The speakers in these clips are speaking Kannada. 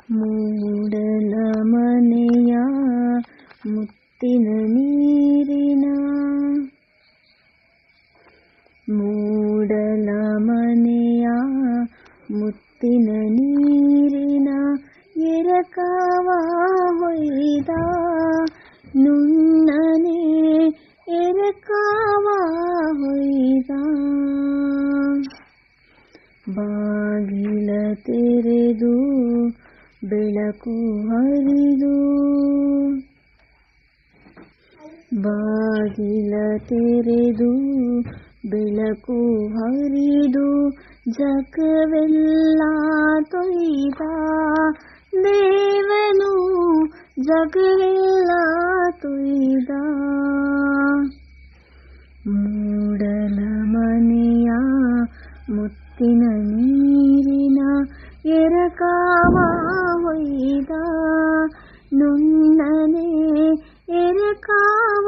ಮೂಡಲ ಮನೆಯ ಮುತ್ತಿನ ನೀರಿನ ಮೂಡಲ ಮನೆಯ ಮುತ್ತಿನ ನೀರಿನ ಎರಕವ ಹೊಯ್ದ ನುಣ್ಣನೆ ಎರಕವ ಹೊಯ್ದ ಬಾಗಿಲ ತೆರೆದು ಬೆಳಕು ಹರಿದು ಬಾಗಿಲ ತೆರೆದು ಬೆಳಕು ಹರಿದು ಜಗವೆಲ್ಲ ತೊಯ್ದ ದೇವನು ಜಗವೆಲ್ಲ ತೊಯ್ದ ಮೂಡಲ ಮನೆಯ ಮುತ್ತಿನ ನೀರಿನ ಎರಕವ ಹೊಯ್ದ ನುಣ್ಣನೆ ಎರಕವ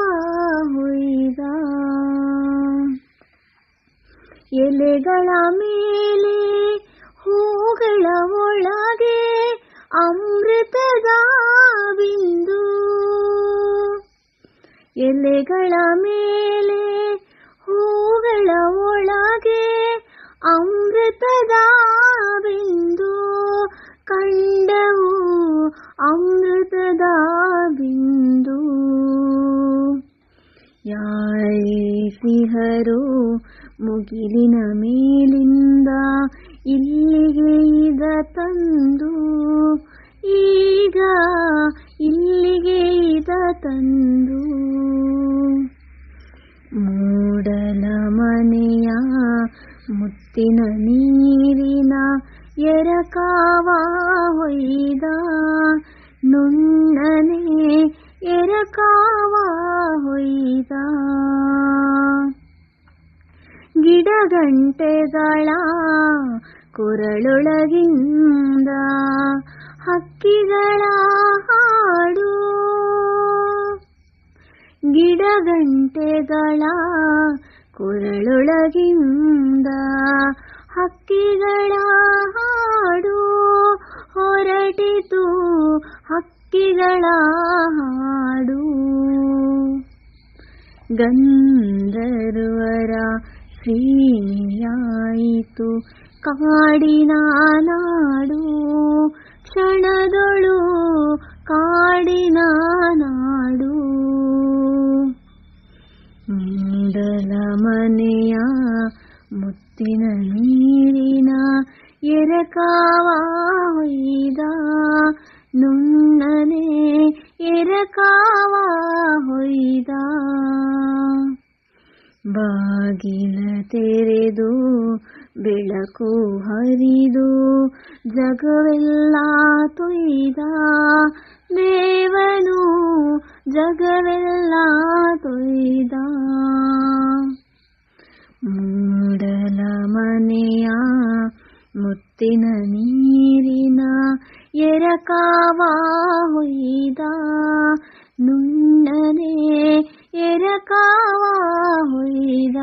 ಹೊಯ್ದ ಎಲೆಗಳ ಮೇಲೆ ಹೂಗಳ ಒಳಗೆ ಅಮೃತದ ಬಿಂದು ಎಲೆಗಳ ಮೇಲೆ ಹೂಗಳ ಒಳಗೆ ಅಮೃತದ ಬಿಂದು ಕಂಡವು ಅಮೃತದ ಬಿಂದು ಯಾರಿಸಿಹರೋ ಮುಗಿಲಿನ ಮೇಲಿಂದ ಇಲ್ಲಿಗೆ ಇದ ತಂದು ಈಗ ಇಲ್ಲಿಗೆ ಇದ ತಂದು ಮೂಡಲ ಮನೆಯ ಮುತ್ತಿನ ನೀರಿನ ಎರಕವ ಹೊಯ್ದ ನುಣ್ಣನೆ ಎರಕವ ಹೊಯ್ದ ಗಿಡಗಂಟೆಗಳ ಕೊರಳೊಳಗಿಂದ ಹಕ್ಕಿಗಳ ಹಾಡು ಗಿಡಗಂಟೆಗಳ ಕೊರಳೊಳಗಿಂದ ಹಕ್ಕಿಗಳ ಹಾಡು ಹೊರಟಿತು ಹಕ್ಕಿಗಳ ಹಾಡು ಗಂಧರ್ವರ ಶ್ರೀಯಾಯಿತು ಕಾಡಿನ ನಾಡು ಕ್ಷಣದೊಳು ಕಾಡಿನ ನಾಡು ಮೂಡಲ ಮನೆಯ ಮುತ್ತಿನ ನೀರಿನ ಎರಕವ ಹೊಯ್ದ ನುಣ್ಣನೆ ಎರಕವ ಹೊಯ್ದ ಬಾಗಿಲ ತೆರೆದು ಬೆಳಕು ಹರಿದು ಜಗವೆಲ್ಲ ತೊಯ್ದ ದೇವನು ಜಗವೆಲ್ಲ ತೊಯ್ದ ಮೂಡಲ ಮನೆಯ ಮುತ್ತಿನ ನೀರಿನ ಎರಕವ ಹೊಯ್ದ ನುಣ್ಣನೆ ಎರಕವ ಹೊಯ್ದ